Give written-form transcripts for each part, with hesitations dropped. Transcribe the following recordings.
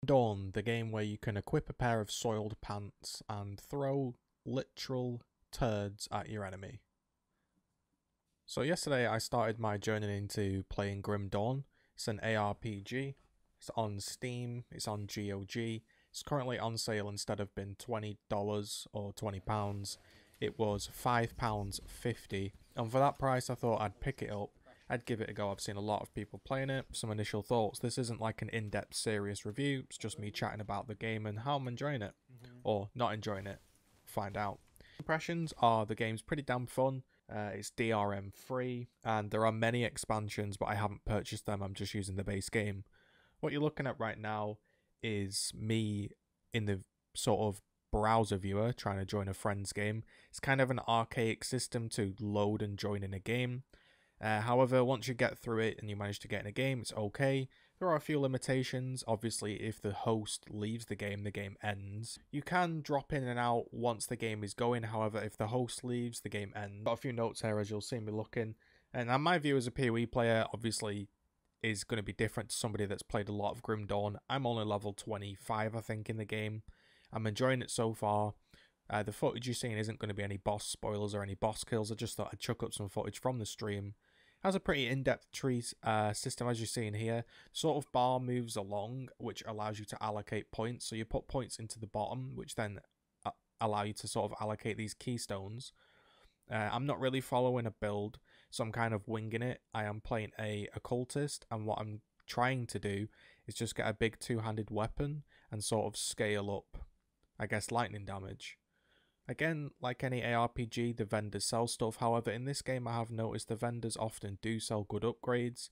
Dawn, the game where you can equip a pair of soiled pants and throw literal turds at your enemy. So yesterday I started my journey into playing Grim Dawn. It's an ARPG. It's on Steam, it's on GOG. It's currently on sale. Instead of being $20 or £20, it was £5.50. And for that price I thought I'd pick it up. I'd give it a go. I've seen a lot of people playing it. Some initial thoughts. This isn't like an in-depth serious review. It's just me chatting about the game and how I'm enjoying it. Or not enjoying it. Find out. Impressions are the game's pretty damn fun. It's DRM free and there are many expansions, but I haven't purchased them. I'm just using the base game. What you're looking at right now is me in the sort of browser viewer trying to join a friend's game. It's kind of an archaic system to load and join in a game. However, once you get through it and you manage to get in a game, it's okay. There are a few limitations. Obviously, if the host leaves the game ends. You can drop in and out once the game is going. However, if the host leaves, the game ends. Got a few notes here as you'll see me looking. And my view as a PoE player, obviously, is going to be different to somebody that's played a lot of Grim Dawn. I'm only level 25, I think, in the game. I'm enjoying it so far. The footage you're seeing isn't going to be any boss spoilers or any boss kills. I just thought I'd chuck up some footage from the stream. Has a pretty in-depth tree system, as you're seeing here. Sort of bar moves along, which allows you to allocate points. So you put points into the bottom, which then allow you to sort of allocate these keystones. I'm not really following a build, so I'm kind of winging it. I am playing a occultist, and what I'm trying to do is just get a big two-handed weapon and sort of scale up, I guess, lightning damage. Again, like any ARPG, the vendors sell stuff. However, in this game I have noticed the vendors often do sell good upgrades.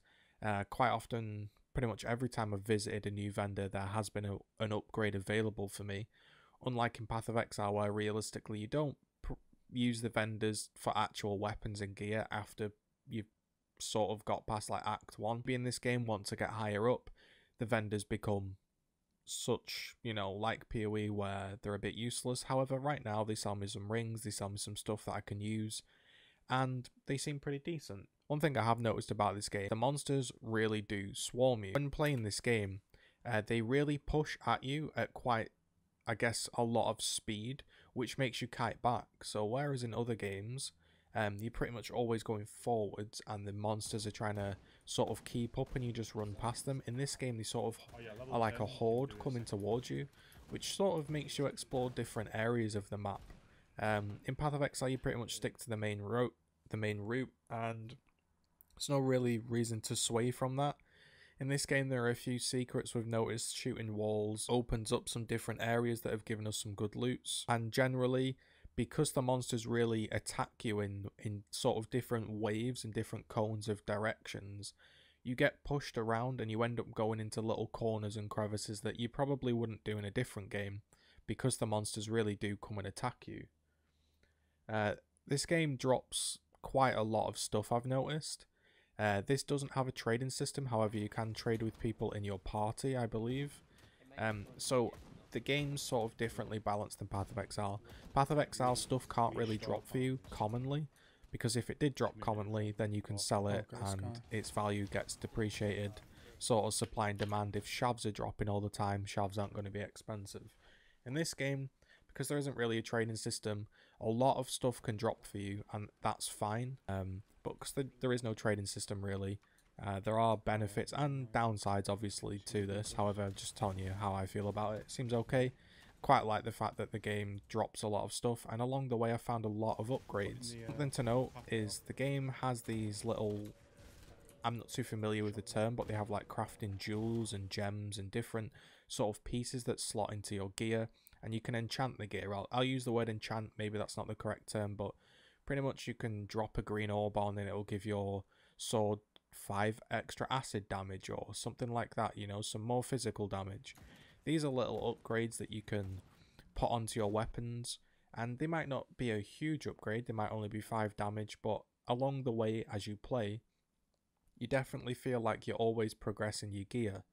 Quite often, pretty much every time I've visited a new vendor, there has been an upgrade available for me. Unlike in Path of Exile, where realistically you don't use the vendors for actual weapons and gear after you've sort of got past like Act 1. In this game, once I get higher up, the vendors become such, you know, like PoE where they're a bit useless. However, right now they sell me some rings, they sell me some stuff that I can use, and they seem pretty decent. One thing I have noticed about this game, the monsters really do swarm you. When playing this game, they really push at you at quite, I guess, a lot of speed, which makes you kite back. So whereas in other games, you're pretty much always going forwards and the monsters are trying to sort of keep up and you just run past them. In this game, they sort of are like a horde coming towards you, which sort of makes you explore different areas of the map. In Path of Exile, you pretty much stick to the main route, and there's no really reason to sway from that. In this game, there are a few secrets we've noticed. Shooting walls opens up some different areas that have given us some good loots, and generally, because the monsters really attack you in sort of different waves and different cones of directions, you get pushed around and you end up going into little corners and crevices that you probably wouldn't do in a different game, because the monsters really do come and attack you. This game drops quite a lot of stuff, I've noticed. This doesn't have a trading system, however you can trade with people in your party, I believe. So the game's sort of differently balanced than Path of Exile. Path of Exile stuff can't really drop for you commonly, because if it did drop commonly, then you can sell it and its value gets depreciated. Sort of supply and demand. If shavs are dropping all the time, shavs aren't going to be expensive. In this game, because there isn't really a trading system, a lot of stuff can drop for you, and that's fine. But because there is no trading system really, there are benefits and downsides obviously to this. However, I'm just telling you how I feel about it. It seems okay. Quite like the fact that the game drops a lot of stuff, and along the way I found a lot of upgrades. Something to note is the game has these little, I'm not too familiar with the term, but they have like crafting jewels and gems and different sort of pieces that slot into your gear, and you can enchant the gear. I'll use the word enchant, maybe that's not the correct term, but pretty much you can drop a green orb on and it'll give your sword 5 extra acid damage or something like that, you know, some more physical damage. These are little upgrades that you can put onto your weapons, and they might not be a huge upgrade, they might only be 5 damage, but along the way as you play, you definitely feel like you're always progressing your gear.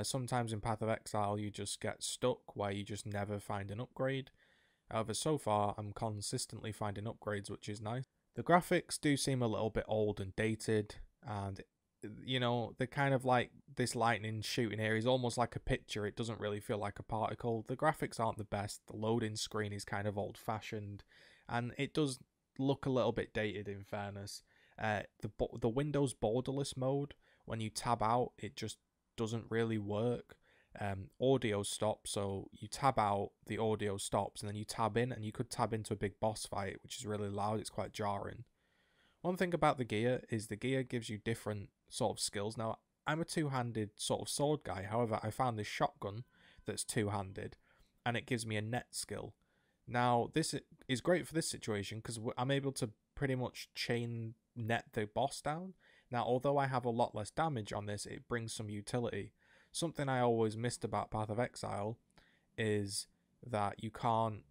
Sometimes in Path of Exile you just get stuck where you just never find an upgrade. However, so far I'm consistently finding upgrades, which is nice. The graphics do seem a little bit old and dated, and you know, they're kind of like this lightning shooting here is almost like a picture. It doesn't really feel like a particle. The graphics aren't the best. The loading screen is kind of old-fashioned, and it does look a little bit dated, in fairness. The Windows borderless mode, when you tab out, it just doesn't really work. Audio stops, so you tab out, the audio stops, and then you tab in, and you could tab into a big boss fight, which is really loud. It's quite jarring. One thing about the gear is the gear gives you different sort of skills. Now, I'm a two-handed sort of sword guy. However, I found this shotgun that's two-handed, and it gives me a net skill. Now, this is great for this situation because I'm able to pretty much chain net the boss down. Now, although I have a lot less damage on this, it brings some utility. Something I always missed about Path of Exile is that you can't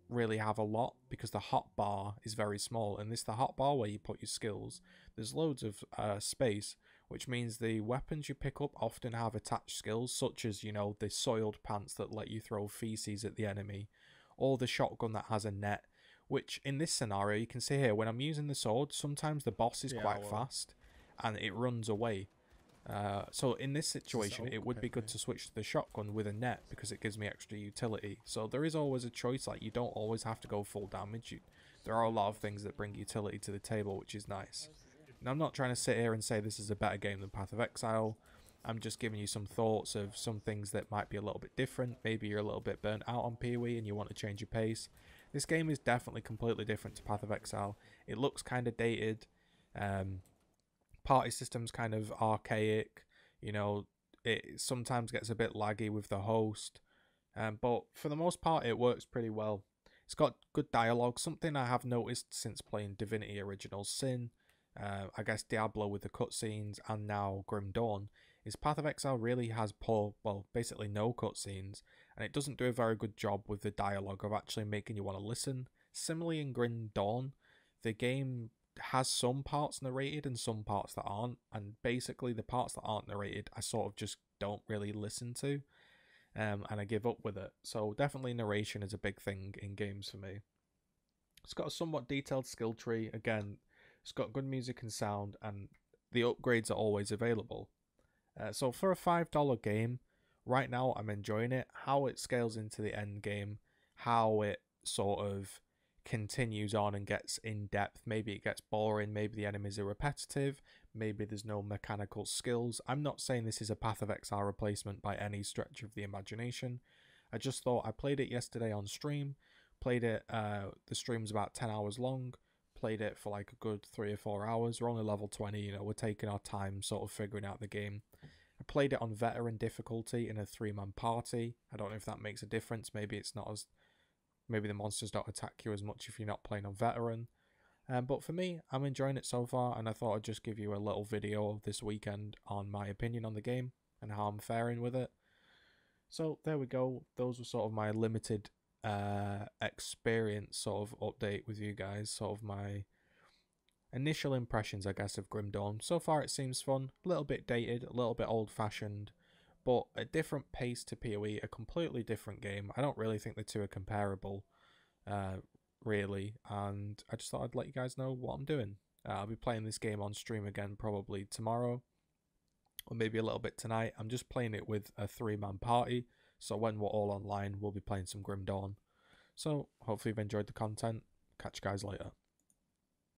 really have a lot because the hotbar is very small, and this the hotbar where you put your skills. There's loads of space, which means the weapons you pick up often have attached skills, such as, you know, the soiled pants that let you throw feces at the enemy, or the shotgun that has a net, which in this scenario you can see here when I'm using the sword, sometimes the boss is quite fast and it runs away. So in this situation, it would be good to switch to the shotgun with a net because it gives me extra utility. So there is always a choice, like you don't always have to go full damage. There are a lot of things that bring utility to the table, which is nice. Now, I'm not trying to sit here and say this is a better game than Path of Exile. I'm just giving you some thoughts of some things that might be a little bit different. Maybe you're a little bit burnt out on PoE and you want to change your pace. This game is definitely completely different to Path of Exile. It looks kind of dated. Party system's kind of archaic, you know, it sometimes gets a bit laggy with the host, but for the most part it works pretty well. It's got good dialogue, something I have noticed since playing Divinity Original Sin, I guess Diablo with the cutscenes, and now Grim Dawn, is Path of Exile really has basically no cutscenes, and it doesn't do a very good job with the dialogue of actually making you want to listen. Similarly in Grim Dawn, the game has some parts narrated and some parts that aren't, and basically the parts that aren't narrated I sort of just don't really listen to, and I give up with it. So definitely narration is a big thing in games for me. It's got a somewhat detailed skill tree. Again, it's got good music and sound, and the upgrades are always available. So for a $5 game, right now I'm enjoying it. How it scales into the end game, how it sort of continues on and gets in depth. Maybe it gets boring, maybe the enemies are repetitive, maybe there's no mechanical skills. I'm not saying this is a Path of Exile replacement by any stretch of the imagination. I just thought, I played it yesterday on stream, played it, the stream's about 10 hours long, played it for like a good 3 or 4 hours. We're only level 20, you know, we're taking our time sort of figuring out the game. I played it on veteran difficulty in a 3-man party. I don't know if that makes a difference. Maybe it's not as, maybe the monsters don't attack you as much if you're not playing on veteran. But for me, I'm enjoying it so far, and I thought I'd just give you a little video this weekend on my opinion on the game and how I'm faring with it. So there we go. Those were sort of my limited experience sort of update with you guys, sort of my initial impressions, I guess, of Grim Dawn. So far it seems fun, a little bit dated, a little bit old-fashioned, but a different pace to PoE, a completely different game. I don't really think the two are comparable, really, and I just thought I'd let you guys know what I'm doing. I'll be playing this game on stream again probably tomorrow, or maybe a little bit tonight. I'm just playing it with a 3-man party, so when we're all online, we'll be playing some Grim Dawn. So, hopefully you've enjoyed the content. Catch you guys later.